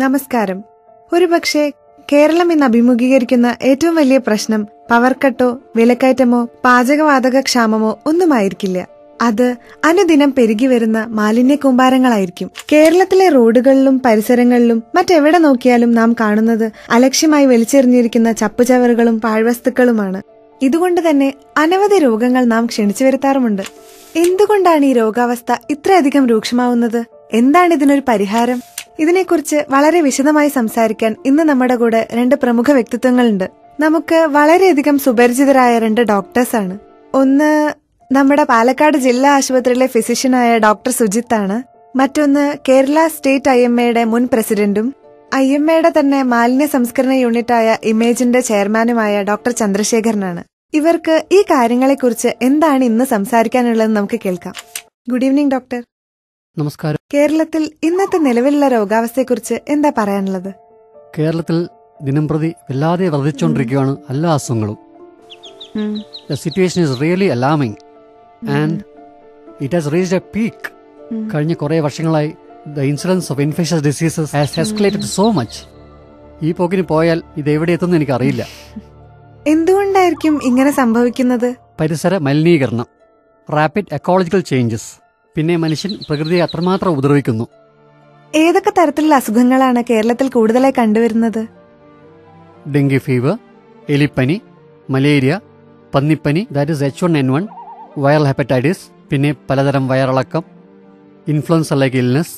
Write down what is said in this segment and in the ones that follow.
നമസ്കാരം. ഒരുപക്ഷെ കേരളം ഇന്ന് അഭിമുഖീകരിക്കുന്ന ഏറ്റവും വലിയ പ്രശ്നം പവർ കട്ടോ വിലക്കയറ്റമോ പാചകവാതക ക്ഷാമമോ ഒന്നുമായിരിക്കില്ല. അത് അനുദിനം പെരുകി വരുന്ന മാലിന്യ കൂമ്പാരങ്ങളായിരിക്കും. കേരളത്തിലെ റോഡുകളിലും പരിസരങ്ങളിലും മറ്റെവിടെ നോക്കിയാലും നാം കാണുന്നത് അലക്ഷ്യമായി വലിച്ചെറിഞ്ഞിരിക്കുന്ന ചപ്പുചവറുകളും പാഴ്വസ്തുക്കളുമാണ്. ഇതുകൊണ്ട് തന്നെ അനവധി രോഗങ്ങൾ നാം ക്ഷണിച്ചു വരുത്താറുമുണ്ട്. എന്തുകൊണ്ടാണ് ഈ രോഗാവസ്ഥ ഇത്രയധികം രൂക്ഷമാവുന്നത്? എന്താണ് ഇതിനൊരു പരിഹാരം? ഇതിനെക്കുറിച്ച് വളരെ വിശദമായി സംസാരിക്കാൻ ഇന്ന് നമ്മുടെ കൂടെ രണ്ട് പ്രമുഖ വ്യക്തിത്വങ്ങളുണ്ട്. നമുക്ക് വളരെയധികം സുപരിചിതരായ രണ്ട് ഡോക്ടേഴ്സാണ്. ഒന്ന് നമ്മുടെ പാലക്കാട് ജില്ലാ ആശുപത്രിയിലെ ഫിസിഷ്യനായ ഡോക്ടർ സുജിത്താണ്. മറ്റൊന്ന് കേരള സ്റ്റേറ്റ് IMAയുടെ മുൻ പ്രസിഡന്റും IMAയുടെ തന്നെ മാലിന്യ സംസ്കരണ യൂണിറ്റായ ഇമേജിന്റെ ചെയർമാനുമായ ഡോക്ടർ ചന്ദ്രശേഖരനാണ്. ഇവർക്ക് ഈ കാര്യങ്ങളെക്കുറിച്ച് എന്താണ് ഇന്ന് സംസാരിക്കാനുള്ളതെന്ന് നമുക്ക് കേൾക്കാം. Good evening doctor. നമസ്കാരം. കേരളത്തിൽ ഇന്നത്തെ നിലവിലുള്ള രോഗാവസ്ഥയെക്കുറിച്ച് എന്താ പറയാനുള്ളത്? കേരളത്തിൽ ദിനംപ്രതി വല്ലാതെ വർദ്ധിച്ചുകൊണ്ടിരിക്കുകയാണ് എല്ലാ അസുഖങ്ങളും. The situation is really alarming and it has reached a peak. കഴിഞ്ഞ കുറേ വർഷങ്ങളായി the incidence of infectious diseases has escalated so much. ഈ പോക്കിന് പോയാൽ ഇത് എവിടെ എത്തുമെന്ന് എനിക്കറിയില്ല. എന്തുകൊണ്ടായിരിക്കും ഇങ്ങനെ സംഭവിക്കുന്നത്? പരിസര മലിനീകരണം, റാപ്പിഡ് എക്കോളജിക്കൽ ചേഞ്ചസ്, പിന്നെ മനുഷ്യൻ പ്രകൃതിയെ അത്രമാത്രം ഉപദ്രവിക്കുന്നു. ഏതൊക്കെ തരത്തിലുള്ള അസുഖങ്ങളാണ് കേരളത്തിൽ കൂടുതലായി കണ്ടുവരുന്നത്? ഡെങ്കി ഫീവർ, എലിപ്പനി, മലേറിയ, പന്നിപ്പനി that is H1N1, viral hepatitis, പിന്നെ പലതരം വയറിളക്കം, influenza like illness,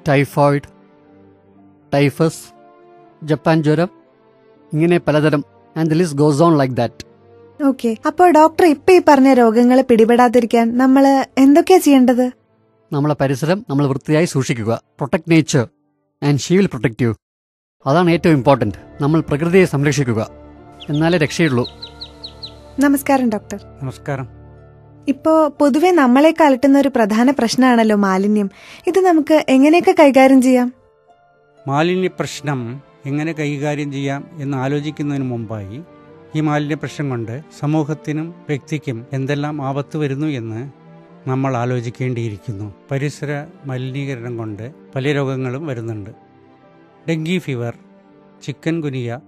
typhoid, typhus, Japan ജ്വരം, ഇങ്ങനെ പലതരം. And the list goes on like that. Okay, അപ്പോൾ ഡോക്ടർ ഇപ്പൊ ഈ പറഞ്ഞ രോഗങ്ങൾ പിടിപെടാതിരിക്കാൻ നമ്മൾ എന്തൊക്കെയാ ചെയ്യേണ്ടത്? നമ്മളെ പരിസരം നമ്മൾ വൃത്തിയായി സൂക്ഷിക്കുക. Protect nature and she will protect U. അതാണ് ഏറ്റവും ഇമ്പോർട്ടന്റ്. നമ്മൾ പ്രകൃതിയെ സംരക്ഷിക്കുക, എന്നാലേ രക്ഷയുള്ളൂ. നമസ്കാരം ഡോക്ടർ. നമസ്കാരം. ഇപ്പോ പൊതുവെ നമ്മളെയൊക്കെ അലട്ടുന്ന ഒരു പ്രധാന പ്രശ്നമാണല്ലോ മാലിന്യം. ഇത് നമുക്ക് എങ്ങനെയൊക്കെ കൈകാര്യം ചെയ്യാം? മാലിന്യ പ്രശ്നം എങ്ങനെ കൈകാര്യം ചെയ്യാം എന്ന് ആലോചിക്കുന്നതിന് മുമ്പായി ഈ മാലിന്യ പ്രശ്നം കൊണ്ട് സമൂഹത്തിനും വ്യക്തിക്കും എന്തെല്ലാം ആപത്ത് വരുന്നു എന്ന് നമ്മൾ ആലോചിക്കേണ്ടിയിരിക്കുന്നു. പരിസര മലിനീകരണം കൊണ്ട് പല രോഗങ്ങളും വരുന്നുണ്ട്. ഡെങ്കി ഫീവർ, ചിക്കൻ ഗുനിയ,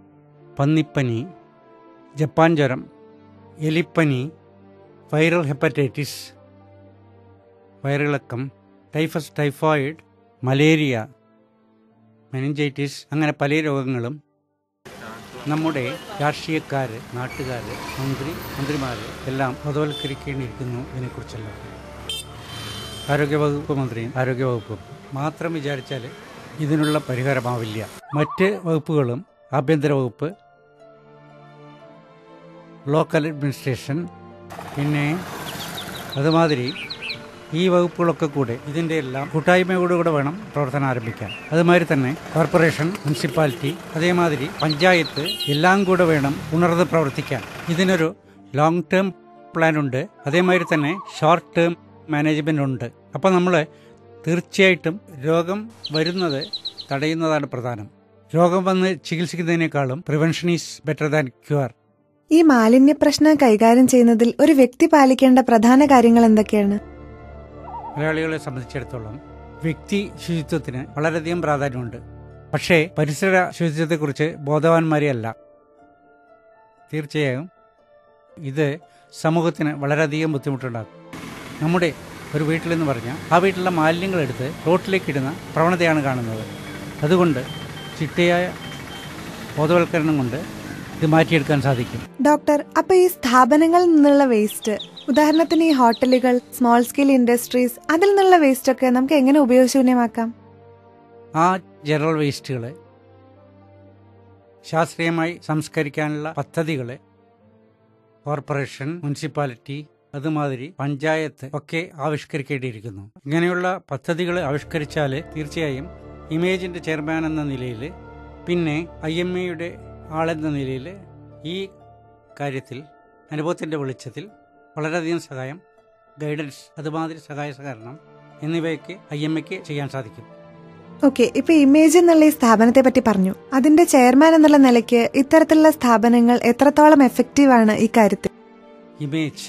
പന്നിപ്പനി, ജപ്പാൻ ജ്വരം, എലിപ്പനി, വൈറൽ ഹെപ്പറ്റൈറ്റിസ്, വയറിളക്കം, ടൈഫസ്, ടൈഫോയിഡ്, മലേറിയ, മെനിഞ്ചൈറ്റിസ്, അങ്ങനെ പല രോഗങ്ങളും നമ്മുടെ രാഷ്ട്രീയക്കാർ, നാട്ടുകാർ, മന്ത്രിമാർ എല്ലാം ബോധവൽക്കരിക്കേണ്ടിയിരിക്കുന്നു. ഇതിനെക്കുറിച്ചെല്ലാം ആരോഗ്യവകുപ്പ് മന്ത്രിയും ആരോഗ്യവകുപ്പും മാത്രം വിചാരിച്ചാൽ ഇതിനുള്ള പരിഹാരമാവില്ല. മറ്റ് വകുപ്പുകളും, ആഭ്യന്തര വകുപ്പ്, ലോക്കൽ അഡ്മിനിസ്ട്രേഷൻ, പിന്നെ അതുമാതിരി ഈ വകുപ്പുകളൊക്കെ കൂടെ ഇതിൻ്റെ എല്ലാം കൂട്ടായ്മയോടുകൂടെ വേണം പ്രവർത്തനം ആരംഭിക്കാൻ. അതുമാതിരി തന്നെ കോർപ്പറേഷൻ, മുനിസിപ്പാലിറ്റി, അതേമാതിരി പഞ്ചായത്ത് എല്ലാം കൂടെ വേണം ഉണർന്ന് പ്രവർത്തിക്കാൻ. ഇതിനൊരു ലോങ് ടേം പ്ലാൻ ഉണ്ട്, അതേമാതിരി തന്നെ ഷോർട്ട് ടേം മാനേജ്മെൻ്റ് ഉണ്ട്. അപ്പോൾ നമ്മൾ തീർച്ചയായിട്ടും രോഗം വരുന്നത് തടയുന്നതാണ് പ്രധാനം. രോഗം വന്ന് ചികിത്സിക്കുന്നതിനേക്കാളും prevention is better than cure. ഈ മാലിന്യ പ്രശ്നം കൈകാര്യം ചെയ്യുന്നതിൽ ഒരു വ്യക്തി പാലിക്കേണ്ട പ്രധാന കാര്യങ്ങൾ എന്തൊക്കെയാണ്? മലയാളികളെ സംബന്ധിച്ചിടത്തോളം വ്യക്തി ശുചിത്വത്തിന് വളരെയധികം പ്രാധാന്യമുണ്ട്. പക്ഷേ പരിസര ശുചിത്വത്തെക്കുറിച്ച് ബോധവാന്മാരെ അല്ല. തീർച്ചയായും ഇത് സമൂഹത്തിന് വളരെയധികം ബുദ്ധിമുട്ടുണ്ടാകും. നമ്മുടെ ഒരു വീട്ടിലെന്ന് പറഞ്ഞാൽ ആ വീട്ടിലുള്ള മാലിന്യങ്ങളെടുത്ത് റോട്ടിലേക്ക് ഇടുന്ന പ്രവണതയാണ് കാണുന്നത്. അതുകൊണ്ട് ചിട്ടയായ ബോധവൽക്കരണം കൊണ്ട് ഇത് മാറ്റിയെടുക്കാൻ സാധിക്കും. ഡോക്ടർ, അപ്പൊ ഈ സ്ഥാപനങ്ങളിൽ നിന്നുള്ള വേസ്റ്റ്, ഉദാഹരണത്തിന് ഈ ഹോട്ടലുകൾ, സ്മോൾ സ്കെയിൽ ഇൻഡസ്ട്രീസ്, അതിൽ നിന്നുള്ള വേസ്റ്റ് ഒക്കെ നമുക്ക് എങ്ങനെ ഉപയോഗശൂന്യമാക്കാം? ആ ജനറൽ വേസ്റ്റുകൾ ശാസ്ത്രീയമായി സംസ്കരിക്കാനുള്ള പദ്ധതികൾ കോർപ്പറേഷൻ, മുനിസിപ്പാലിറ്റി, അതുമാതിരി പഞ്ചായത്ത് ഒക്കെ ആവിഷ്കരിക്കേണ്ടിയിരിക്കുന്നു. ഇങ്ങനെയുള്ള പദ്ധതികൾ ആവിഷ്കരിച്ചാൽ തീർച്ചയായും ഇമേജിന്റെ ചെയർമാൻ എന്ന നിലയിൽ, പിന്നെ IMAയുടെ ആളെന്ന നിലയിൽ ഈ കാര്യത്തിൽ അനുഭവത്തിൻ്റെ വെളിച്ചത്തിൽ വളരെയധികം സഹായം, ഗൈഡൻസ്, അതുമാതിരി സഹായ സഹകരണം എന്നിവയ്ക്ക് IMAക്ക് ചെയ്യാൻ സാധിക്കും. ഓക്കെ, ഇപ്പൊ ഇമേജ് എന്നുള്ള ഈ സ്ഥാപനത്തെ പറ്റി പറഞ്ഞു. അതിന്റെ ചെയർമാൻ എന്നുള്ള നിലയ്ക്ക് ഇത്തരത്തിലുള്ള സ്ഥാപനങ്ങൾ എത്രത്തോളം എഫക്റ്റീവ് ആണ് ഈ കാര്യത്തിൽ? IMAGE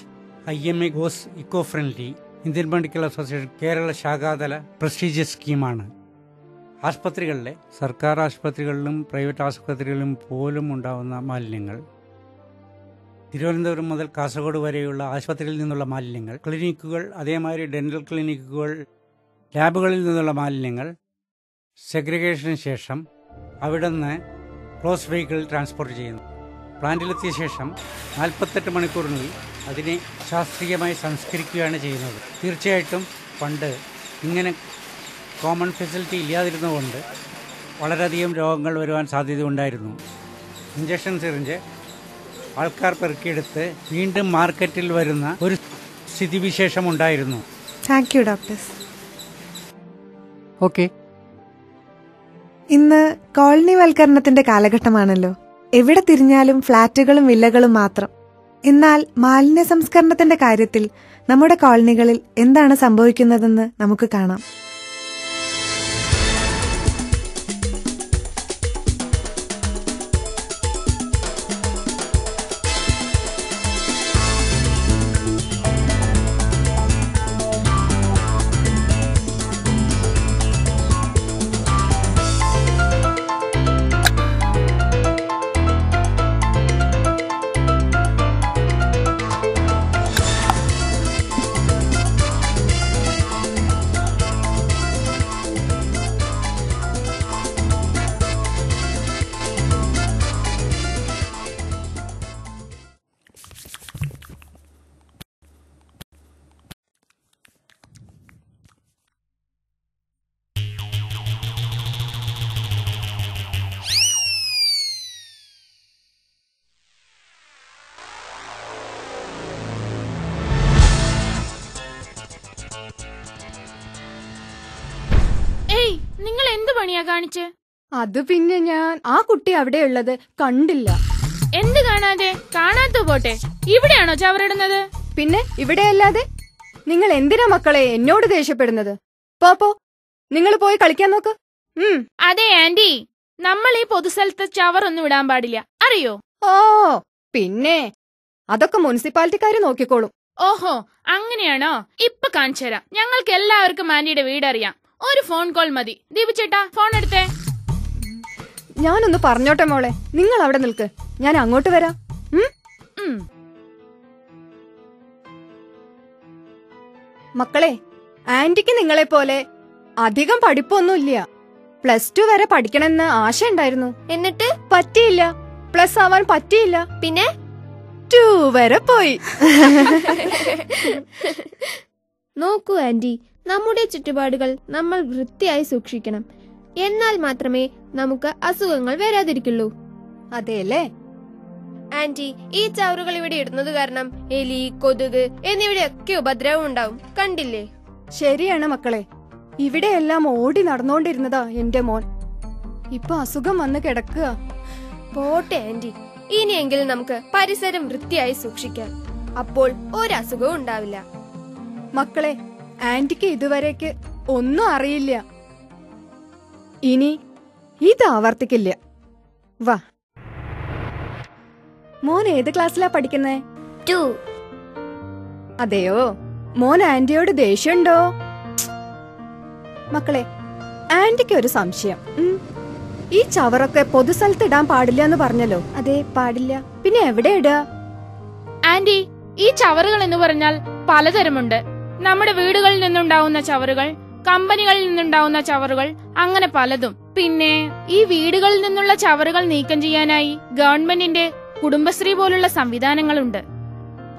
IMA goes eco friendly Indian medical association Kerala ശാഖാതല പ്രസ്റ്റീജിയസ് സ്കീമാണ്. ആശുപത്രികളിലെ സർക്കാർ ആശുപത്രികളിലും പ്രൈവറ്റ് ആശുപത്രികളിലും പോലും ഉണ്ടാകുന്ന മാലിന്യങ്ങൾ, തിരുവനന്തപുരം മുതൽ കാസർഗോഡ് വരെയുള്ള ആശുപത്രിയിൽ നിന്നുള്ള മാലിന്യങ്ങൾ, ക്ലിനിക്കുകൾ, അതേമാതിരി ഡെന്റൽ ക്ലിനിക്കുകൾ, ലാബുകളിൽ നിന്നുള്ള മാലിന്യങ്ങൾ സെഗ്രിഗേഷന് ശേഷം അവിടെ നിന്ന് ക്ലോസ് വെഹിക്കിൾ ട്രാൻസ്പോർട്ട് ചെയ്യുന്നു. പ്ലാന്റിലെത്തിയ ശേഷം 48 മണിക്കൂറിനുള്ളിൽ അതിനെ ശാസ്ത്രീയമായി സംസ്കരിക്കുകയാണ് ചെയ്യുന്നത്. തീർച്ചയായിട്ടും പണ്ട് ഇങ്ങനെ കോമൺ ഫെസിലിറ്റി ഇല്ലാതിരുന്നതുകൊണ്ട് വളരെയധികം രോഗങ്ങൾ വരുവാൻ സാധ്യതയുണ്ടായിരുന്നു. ഇഞ്ചക്ഷൻ സിറിഞ്ച് ആൾക്കാർ പെറുക്കിയെടുത്ത് വീണ്ടും മാർക്കറ്റിൽ വരുന്ന ഒരു സ്ഥിതിവിശേഷം ഉണ്ടായിരുന്നു. Thank you doctors. ഓക്കെ. ഇന്ന് കോളനിവൽക്കരണത്തിന്റെ കാലഘട്ടമാണല്ലോ. എവിടെ തിരിഞ്ഞാലും ഫ്ളാറ്റുകളും വില്ലകളും മാത്രം. എന്നാൽ മാലിന്യ സംസ്കരണത്തിന്റെ കാര്യത്തിൽ നമ്മുടെ കോളനികളിൽ എന്താണ് സംഭവിക്കുന്നതെന്ന് നമുക്ക് കാണാം. നിങ്ങൾ എന്ത് പണിയാ കാണിച്ച്? അത് പിന്നെ ഞാൻ ആ കുട്ടി അവിടെയുള്ളത് കണ്ടില്ല. എന്ത് കാണാതെ? കാണാത്ത പോട്ടെ, ഇവിടെയാണോ ചവറിടുന്നത്? പിന്നെ ഇവിടെയല്ലാതെ? നിങ്ങൾ എന്തിനാ മക്കളെ എന്നോട് ദേഷ്യപ്പെടുന്നത്? പോ, നിങ്ങൾ പോയി കളിക്കാൻ നോക്ക്. അതെ ആന്റി, നമ്മൾ ഈ പൊതുസ്ഥലത്ത് ചവറൊന്നും ഇടാൻ പാടില്ല, അറിയോ? ഓ, പിന്നെ അതൊക്കെ മുനിസിപ്പാലിറ്റിക്കാര് നോക്കിക്കോളും. ഓഹോ, അങ്ങനെയാണോ? ഇപ്പൊ കാണിച്ചു തരാം. ഞങ്ങൾക്ക് എല്ലാവർക്കും ആന്റിയുടെ വീടറിയാം. ഒരു ഫോൺ കോൾ മതി. ദീപു ചേട്ടാ, ഫോൺ എടുത്തേ. ഞാനൊന്ന് പറഞ്ഞോട്ടെ മോളെ, നിങ്ങൾ അവിടെ നിൽക്ക്, ഞാൻ അങ്ങോട്ട് വരാം. മക്കളെ, ആന്റിക്ക് നിങ്ങളെ പോലെ അധികം പഠിപ്പൊന്നുമില്ല. +2 വരെ പഠിക്കണമെന്ന് ആശയുണ്ടായിരുന്നു. എന്നിട്ട് പറ്റിയില്ല. പ്ലസ് ആവാൻ പറ്റിയില്ല. പിന്നെ 2 വരെ പോയി. നോക്കൂ ആന്റി, നമ്മുടെ ചുറ്റുപാടുകൾ നമ്മൾ വൃത്തിയായി സൂക്ഷിക്കണം. എന്നാൽ മാത്രമേ നമുക്ക് അസുഖങ്ങൾ വരാതിരിക്കുള്ളൂ. അതെല്ലേ ആന്റി, ഈ ചവറുകൾ ഇവിടെ ഇടുന്നത് കാരണം എലി, കൊതുക് എന്നിവയുടെയൊക്കെ ഉപദ്രവം ഉണ്ടാവും. കണ്ടില്ലേ? ശരിയാണ് മക്കളെ, ഇവിടെയെല്ലാം ഓടി നടന്നുകൊണ്ടിരുന്നതാ എന്റെ മോൻ. ഇപ്പൊ അസുഖം വന്ന് കിടക്കുക. പോട്ടെ ആന്റി, ഇനിയെങ്കിലും നമുക്ക് പരിസരം വൃത്തിയായി സൂക്ഷിക്കാം. അപ്പോൾ ഒരസുഖവും ഉണ്ടാവില്ല. മക്കളെ, ആന്റിക്ക് ഇതുവരേക്ക് ഒന്നും അറിയില്ല. ഇനി ഇത് ആവർത്തിക്കില്ല. വാ. മോൻ ഏത് ക്ലാസ്സിലാ പഠിക്കുന്നേ? 2. അതെയോ? മോൻ ആന്റിയോട് ദേഷ്യമുണ്ടോ? മക്കളെ, ആന്റിക്ക് ഒരു സംശയം. ഈ ചവറൊക്കെ പൊതുസ്ഥലത്ത് ഇടാൻ പാടില്ല എന്ന് പറഞ്ഞല്ലോ. അതെ, പാടില്ല. പിന്നെ എവിടെ ഇടുക? ആന്റി, ഈ ചവറുകൾ എന്ന് പറഞ്ഞാൽ പലതരമുണ്ട്. നമ്മുടെ വീടുകളിൽ നിന്നുണ്ടാവുന്ന ചവറുകൾ, കമ്പനികളിൽ നിന്നുണ്ടാവുന്ന ചവറുകൾ, അങ്ങനെ പലതും. പിന്നെ ഈ വീടുകളിൽ നിന്നുള്ള ചവറുകൾ നീക്കം ചെയ്യാനായി ഗവൺമെന്റിന്റെ കുടുംബശ്രീ പോലുള്ള സംവിധാനങ്ങളുണ്ട്.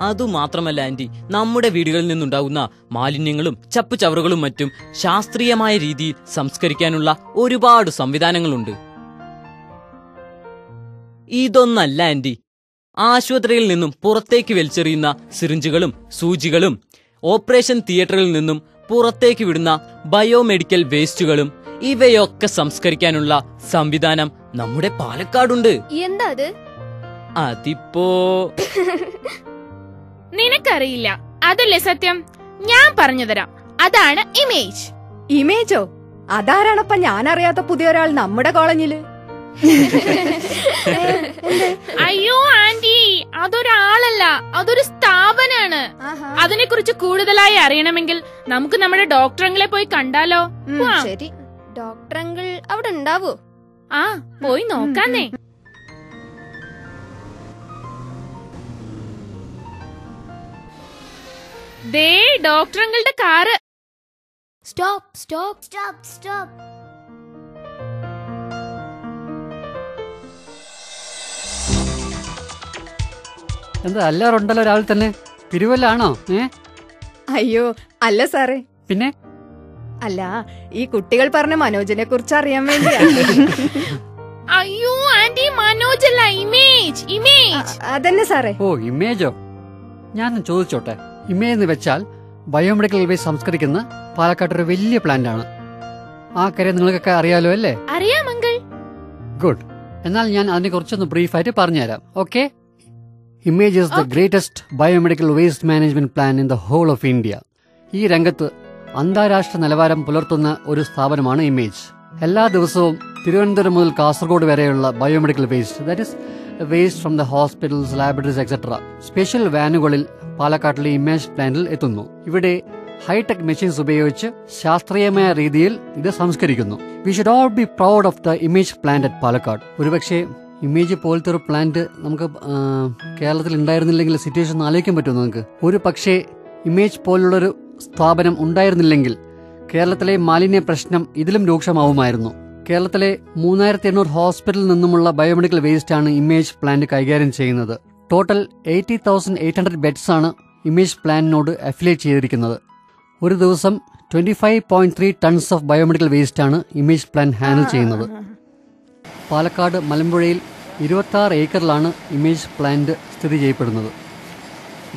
അതുമാത്രമല്ല ആന്റി, നമ്മുടെ വീടുകളിൽ നിന്നുണ്ടാകുന്ന മാലിന്യങ്ങളും ചപ്പുചവറുകളും മറ്റും ശാസ്ത്രീയമായ രീതിയിൽ സംസ്കരിക്കാനുള്ള ഒരുപാട് സംവിധാനങ്ങളുണ്ട്. ഇതൊന്നല്ല ആന്റി, ആശുപത്രിയിൽ നിന്നും പുറത്തേക്ക് വലിച്ചെറിയുന്ന സിറിഞ്ചുകളും സൂചികളും ഓപ്പറേഷൻ തിയേറ്ററിൽ നിന്നും പുറത്തേക്ക് വിടുന്ന ബയോമെഡിക്കൽ വേസ്റ്റുകളും ഇവയൊക്കെ സംസ്കരിക്കാനുള്ള സംവിധാനം നമ്മുടെ പാലക്കാടുണ്ട്. എന്താ അത്? അതിപ്പോ നിനക്കറിയില്ല, അതല്ലേ സത്യം? ഞാൻ പറഞ്ഞു തരാം. അതാണ് ഇമേജ്. ഇമേജോ? അതാരാണപ്പ ഞാൻ അറിയാത്ത പുതിയൊരാൾ നമ്മുടെ കോളനിയില്? അയ്യോ ആന്റി, അതൊരാളല്ല, അതൊരു സ്ഥാപനാണ്. അതിനെക്കുറിച്ച് കൂടുതലായി അറിയണമെങ്കിൽ നമുക്ക് നമ്മുടെ ഡോക്ടറങ്ങളെ പോയി കണ്ടാലോ? ശരി. ഡോക്ടർ അങ്കിൾ അവിടെ ഉണ്ടാവോ? ആ, പോയി നോക്കാന്നേ. ദേ ഡോക്ടർ അങ്കിളുടെ car. Stop stop stop stop. എന്താ എല്ലാവരുണ്ടല്ലോ രാവിലെ തന്നെ? തിരുവല്ലാണോ? അയ്യോ അല്ല സാറേ. പിന്നെ അല്ല, ഈ കുട്ടികൾ പറഞ്ഞ മനോജിനെ കുറിച്ച് അറിയാൻ വേണ്ടിയാ. അയ്യോ ആന്റി, മനോജ് അല്ല, ഇമേജ്. ഇമേജ് അതന്നെ സാറേ. ഓ, ഇമേജോ? ഞാൻ ചോദിച്ചോട്ടെ. ഇമേജ് എന്ന് വെച്ചാൽ ബയോമെഡിക്കൽ വേസ്റ്റ് സംസ്കരിക്കുന്ന പാലക്കാട് ഒരു വലിയ പ്ലാന്റ് ആണ്. ആ കാര്യം നിങ്ങൾക്കൊക്കെ അറിയാലോ അല്ലേ? അറിയാം അങ്കിൾ. ഗുഡ്. എന്നാൽ ഞാൻ അതിനെ കുറിച്ചൊന്ന് ബ്രീഫായിട്ട് പറഞ്ഞുതരാം. Okay. Image is the greatest biomedical waste management plan in the whole of India. ഈ രംഗത്ത് അന്താരാഷ്ട്ര നിലവാരം പുലർത്തുന്ന ഒരു സ്ഥാപനമാണ് ഇമേജ്. എല്ലാ ദിവസവും തിരുവനന്തപുരം മുതൽ കാസർഗോഡ് വരെയുള്ള biomedical waste, that is waste from the hospitals, laboratories etcetera, special വാനുകളിൽ പാലക്കാട്ടിലെ ഇമേജ് പ്ലാന്റിൽ എത്തുന്നു. ഇവിടെ ഹൈടെക് മെഷീൻസ് ഉപയോഗിച്ച് ശാസ്ത്രീയമായ രീതിയിൽ ഇത് സംസ്കരിക്കുന്നു. We should all be proud of the IMAGE plant at Palakkad. ഒരുപക്ഷെ ഇമേജ് പോലത്തെ ഒരു പ്ലാന്റ് നമുക്ക് കേരളത്തിൽ ഉണ്ടായിരുന്നില്ലെങ്കിൽ സിറ്റുവേഷൻ ഒന്ന് ആലോചിക്കാൻ പറ്റുമോ നിങ്ങൾക്ക്? ഒരു പക്ഷേ ഇമേജ് പോലുള്ളൊരു സ്ഥാപനം ഉണ്ടായിരുന്നില്ലെങ്കിൽ കേരളത്തിലെ മാലിന്യ പ്രശ്നം ഇതിലും രൂക്ഷമാവുമായിരുന്നു. കേരളത്തിലെ 3800 ഹോസ്പിറ്റലിൽ നിന്നുമുള്ള ബയോമെഡിക്കൽ വേസ്റ്റ് ആണ് ഇമേജ് പ്ലാന്റ് കൈകാര്യം ചെയ്യുന്നത്. ടോട്ടൽ 80,800 ബെഡ്സ് ആണ് ഇമേജ് പ്ലാന്റിനോട് അഫിലിയേറ്റ് ചെയ്തിരിക്കുന്നത്. ഒരു ദിവസം 25.3 ടൺസ് ഓഫ് ബയോമെഡിക്കൽ വേസ്റ്റ് ആണ് ഇമേജ് പ്ലാന്റ് ഹാൻഡിൽ ചെയ്യുന്നത്. പാലക്കാട് മലമ്പുഴയിൽ 26 ഏക്കറിലാണ് ഇമേജ് പ്ലാന്റ് സ്ഥിതി ചെയ്യപ്പെടുന്നത്.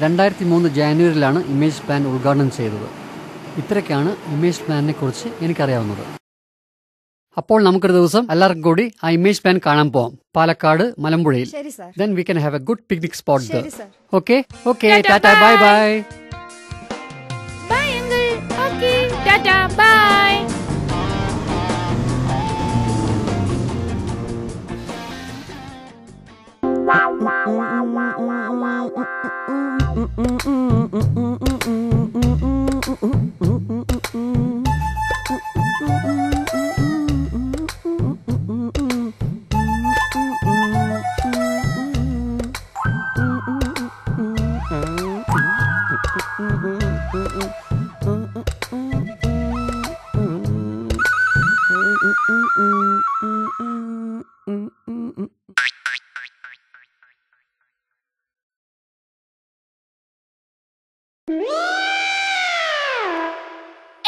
2003 ജാനുവരിയിലാണ് ഇമേജ് പ്ലാന്റ് ഉദ്ഘാടനം ചെയ്തത്. ഇത്രയ്ക്കാണ് ഇമേജ് പ്ലാന്റിനെ കുറിച്ച് എനിക്കറിയാവുന്നത്. അപ്പോൾ നമുക്കൊരു ദിവസം എല്ലാവർക്കും കൂടി ആ ഇമേജ് പ്ലാൻ കാണാൻ പോവാം, പാലക്കാട് മലമ്പുഴയിൽ. ശരി sir. Then we can have a good picnic spot there. ശരി സാർ. Okay? Okay, Tata, tata, bye bye. bye. Bye uncle. Okay, tata, bye.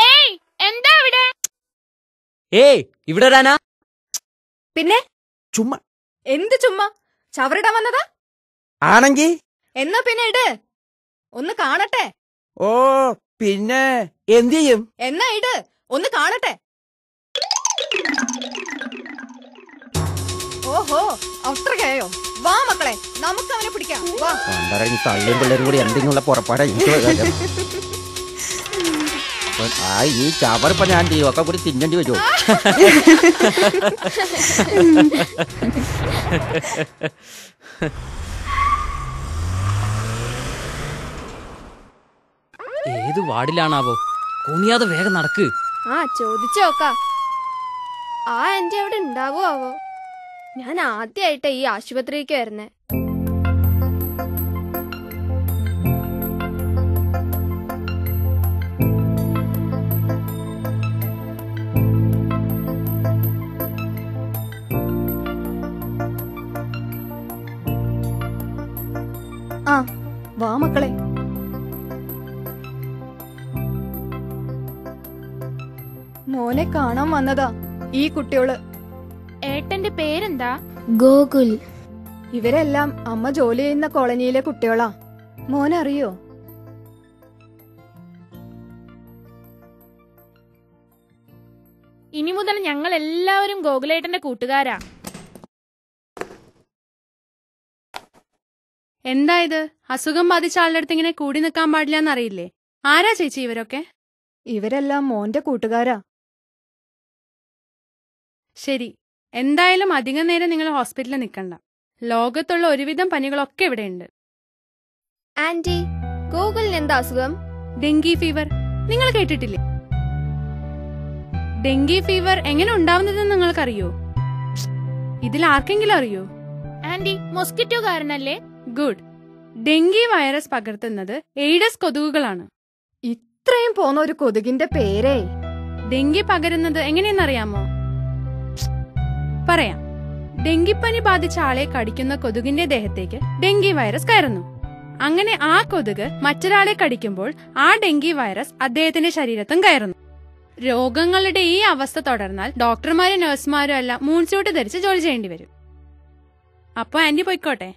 ഏയ്, എന്താ ഇവിടെ? ഏയ്, ഇവിടെ വരാനാ? പിന്നെ ചുമ്മാ എന്ത് ചുമ്മാ? ചവറിടാൻ വന്നതാ? ആണെങ്കി എന്നാ പിന്നെ ഇട്, ഒന്ന് കാണട്ടെ. ഓ പിന്നെ എന്ത് ചെയ്യും? എന്നാ ഇട്, ഒന്ന് കാണട്ടെ. ഓഹോ, അത്രയ്ക്കായോ? വാ മക്കളെ, നമുക്ക് അവനെ പിടിക്കാം. വാ. ഈ തള്ളിയും പിള്ളേരും കൂടി എന്തെങ്കിലുള്ള പുറപ്പാടാ എനിക്ക്. ആ ഈ ചവറിപ്പ ഞാൻ ചെയ്യും ഒക്കെ കൂടി തിന്നേണ്ടി വരുമോ? ഏത് വാർഡിലാണാവോ? കുനിയാതെ വേഗം നടക്ക്. ആ, ചോദിച്ചു നോക്കാം. ആ ആന്റി അവിടെ ഉണ്ടാവോ ആവോ? ഞാൻ ആദ്യമായിട്ടാ ഈ ആശുപത്രിക്ക് വരുന്നേ. ആ, വാ മക്കളെ. മോനെ കാണാൻ വന്നതാ ഈ കുട്ടിയോള്. ഏട്ടന്റെ പേരെന്താ? ഗോകുൽ. ഇവരെല്ലാം അമ്മ ജോലി ചെയ്യുന്ന കോളനിയിലെ കുട്ടികളാ. മോനറിയോ? ഇനി മുതൽ ഞങ്ങൾ എല്ലാവരും ഗോകുലേട്ടന്റെ കൂട്ടുകാരാ. എന്താ ഇത്? അസുഖം ബാധിച്ച ആളുടെ അടുത്ത് ഇങ്ങനെ കൂടി നിൽക്കാൻ പാടില്ലെന്നറിയില്ലേ? ആരാ ചേച്ചി ഇവരൊക്കെ? ഇവരെല്ലാം മോന്റെ കൂട്ടുകാരാ. ശരി, എന്തായാലും അധികം നേരം നിങ്ങൾ ഹോസ്പിറ്റലിൽ നിൽക്കണ്ട. ലോകത്തുള്ള ഒരുവിധം പനികളൊക്കെ ഇവിടെയുണ്ട്. ആന്റി, ഗോകുലിന് എന്താ അസുഖം? Dengue fever. നിങ്ങൾ കേട്ടിട്ടില്ലേ? ഡെങ്കി ഫീവർ എങ്ങനെ ഉണ്ടാവുന്നതെന്ന് നിങ്ങൾക്കറിയോ? ഇതിൽ ആർക്കെങ്കിലും അറിയോ? ആന്റി, മൊസ്കിറ്റോ കാരണല്ലേ? ഗുഡ്. ഡെങ്കി വൈറസ് പകർത്തുന്നത് എയ്ഡസ് കൊതുകുകളാണ്. ഇത്രയും പോന്ന ഒരു കൊതുകിന്റെ പേരേ. ഡെങ്കി പകരുന്നത് എങ്ങനെയെന്നറിയാമോ? പറയാം. ഡെങ്കിപ്പനി ബാധിച്ച ആളെ കടിക്കുന്ന കൊതുകിന്റെ ദേഹത്തേക്ക് ഡെങ്കി വൈറസ് കയറുന്നു. അങ്ങനെ ആ കൊതുക് മറ്റൊരാളെ കടിക്കുമ്പോൾ ആ ഡെങ്കി വൈറസ് അദ്ദേഹത്തിന്റെ ശരീരത്തും കയറുന്നു. രോഗങ്ങളുടെ ഈ അവസ്ഥ തുടർന്നാൽ ഡോക്ടർമാരും നഴ്സുമാരും എല്ലാം മൂൺസ്യൂട്ട് ധരിച്ച് ജോലി ചെയ്യേണ്ടി വരും. അപ്പൊ ആന്റി പോയിക്കോട്ടെ.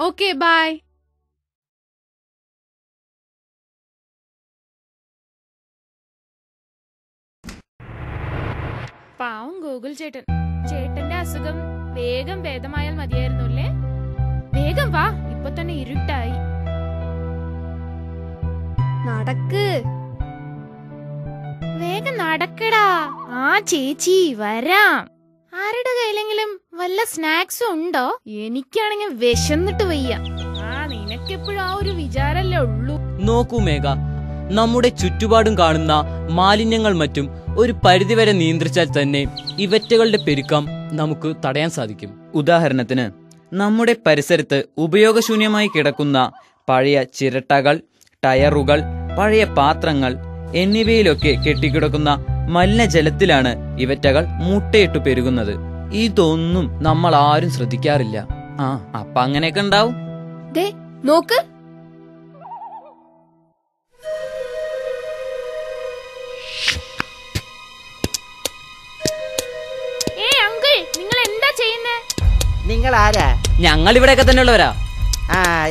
Okay, by. പാവം ഗൂഗിൾ ചേട്ടൻ. ചേട്ടന്റെ അസുഖം വേഗം ഭേദമായാൽ മതിയായിരുന്നു അല്ലേ? വേഗം വാ, ഇപ്പൊ തന്നെ ഇരുട്ടായി. നടക്ക്, വേഗം നടക്കടാ. ആ ചേച്ചി വരാം. ആരുടെ കയ്യിലെങ്കിലും വല്ല സ്നാക്സും ഉണ്ടോ? എനിക്കാണെങ്കിൽ വിശന്നിട്ട് വയ്യ. നിനക്കെപ്പോഴും ആ ഒരു വിചാരല്ലേ ഉള്ളൂ. നോക്കൂ മേഘ, നമ്മുടെ ചുറ്റുപാടും കാണുന്ന മാലിന്യങ്ങൾ മറ്റും ഒരു പരിധിവരെ നിയന്ത്രിച്ചാൽ തന്നെ ഇവറ്റകളുടെ പെരുക്കം നമുക്ക് തടയാൻ സാധിക്കും. ഉദാഹരണത്തിന്, നമ്മുടെ പരിസരത്ത് ഉപയോഗശൂന്യമായി കിടക്കുന്ന പഴയ ചിരട്ടകൾ, ടയറുകൾ, പഴയ പാത്രങ്ങൾ എന്നിവയിലൊക്കെ കെട്ടിക്കിടക്കുന്ന മലിനജലത്തിലാണ് ഇവറ്റകൾ മുട്ടയിട്ട് പെരുകുന്നത്. ഇതൊന്നും നമ്മൾ ആരും ശ്രദ്ധിക്കാറില്ല. അപ്പൊ അങ്ങനെയൊക്കെ ഉണ്ടാവും. നോക്ക്, നിങ്ങൾ എന്താ ചെയ്യുന്നേ? നിങ്ങൾ ആരാ? ഞങ്ങൾ ഇവിടെയൊക്കെ തന്നെ ഉള്ളവരാ.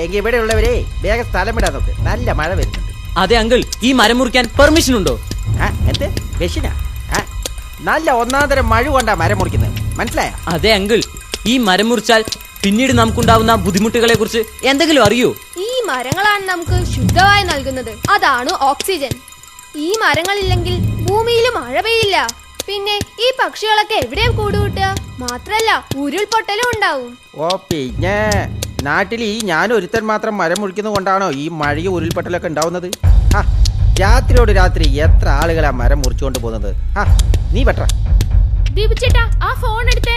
എങ്കിൽ ഇവിടെ ഉള്ളവരെ വേഗം സ്ഥലം വിടാൻ നോക്ക്, നല്ല മഴ വരുന്നുണ്ട്. അതെ അങ്കിൾ, ഈ മരം മുറിക്കാൻ പെർമിഷൻ ഉണ്ടോ? എന്ത് മെഷീനാ? നല്ല ഒന്നാന്തരം മഴ കൊണ്ടാ മരം മുറിക്കുന്നത്, മനസ്സിലായ? അതെ അങ്കിൾ, ഈ മരം മുറിച്ചാൽ പിന്നീട് നമുക്കുണ്ടാവുന്ന ബുദ്ധിമുട്ടുകളെ കുറിച്ച് എന്തെങ്കിലും അറിയോ? ഈ മരങ്ങളാണ് നമുക്ക് ശുദ്ധവായു നൽകുന്നത്. അതാണ് ഓക്സിജൻ. ഈ മരങ്ങളില്ലെങ്കിൽ ഭൂമിയിൽ മഴ പെയ്യില്ല. പിന്നെ ഈ പക്ഷികളൊക്കെ എവിടെയും കൂടുകൂട്ടുക? മാത്രല്ല ഉരുൾപൊട്ടലും ഉണ്ടാവും. പിന്നെ നാട്ടിൽ ഈ ഞാൻ ഒരുത്തൻ മാത്രം മരം മുറിക്കുന്നത് കൊണ്ടാണോ ഈ മഴയും ഉരുൾപൊട്ടലൊക്കെ ഉണ്ടാവുന്നത്? രാത്രിയോട് രാത്രി എത്ര ആളുകളാ മരം മുറിച്ചുകൊണ്ട് പോകുന്നത്? നീ പെട്ട ദീപിച്ചേട്ടാ, ആ ഫോൺ എടുത്തേ.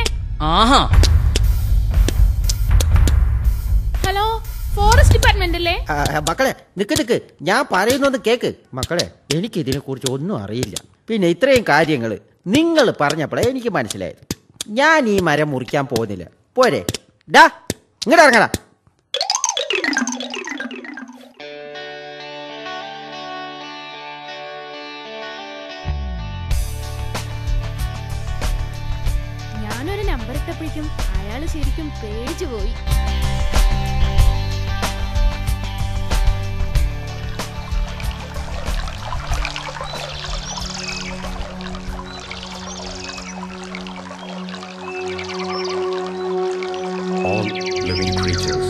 ഹലോ, ഫോറസ്റ്റ് ഡിപ്പാർട്ട്മെന്റ് അല്ലേ? മക്കളെ നിക്ക്, ഞാൻ പറയുന്നൊന്ന് കേക്ക്. മക്കളെ, എനിക്ക് ഇതിനെ കുറിച്ച് ഒന്നും അറിയില്ല. പിന്നെ ഇത്രയും കാര്യങ്ങൾ നിങ്ങൾ പറഞ്ഞപ്പോഴേ എനിക്ക് മനസ്സിലായത്. ഞാൻ ഈ മരം മുറിക്കാൻ പോകുന്നില്ല. പോരെ, ഡാ ഇങ്ങോട്ട് ഇറങ്ങടാ. ഞാനൊരു നമ്പർ ഇട്ടപ്പോഴേക്കും അയാള് ശരിക്കും പേടിച്ചു പോയി. All living creatures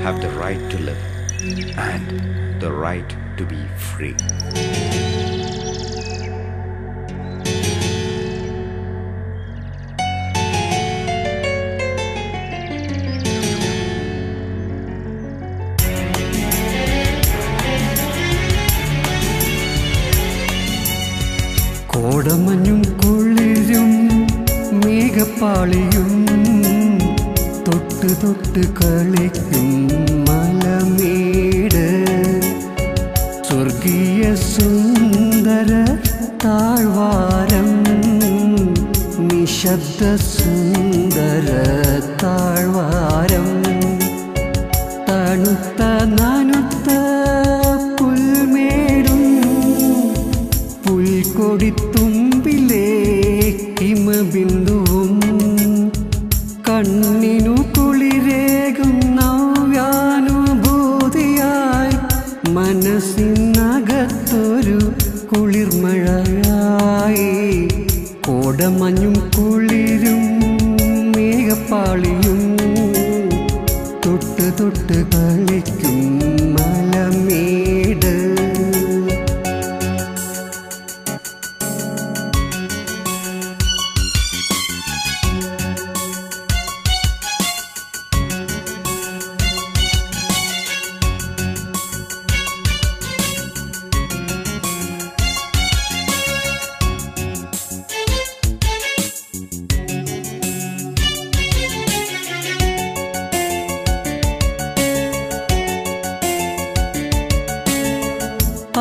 have the right to live and the right to be free. കോടമഞ്ഞും കുളിരും മേഘപ്പാളിയും തൊട്ട് തൊട്ട് കളിക്കും മലമേട്, സ്വർഗീയ സുന്ദര താഴ്വാരം, നിശബ്ദ സുന്ദര താഴ്വാരം, തണുത്ത നനുത്ത പുൽമേടും പുൽക്കൊടിത്തുമ്പിലെ ഹിമബിന്ദുവും കണ്ണിനു കുളിരേകും നവ്യാനുഭൂതിയായി മനസ്സിനകത്തൊരു കുളിർമഴയായി. കോടമഞ്ഞും കുളിരും മേഘപ്പാളിയും തൊട്ട് തൊട്ട് കളിക്കും മലമേട്.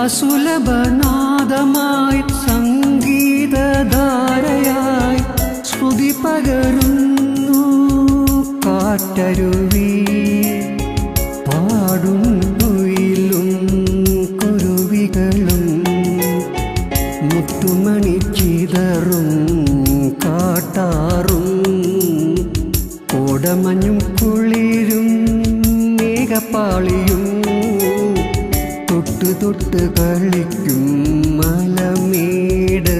അസുലഭനാദമായി സംഗീതധാരയായി ശ്രുതി പകരുന്നു കാട്ടരുവി പാടുന്നുയിലും കുരുവികളും മുത്തുമണി ചിതറും കാട്ടാറും കോടമഞ്ഞും കുളിരും മേഘപ്പാളിയും തൊട്ട് തൊട്ട് കളിക്കും മലമേട്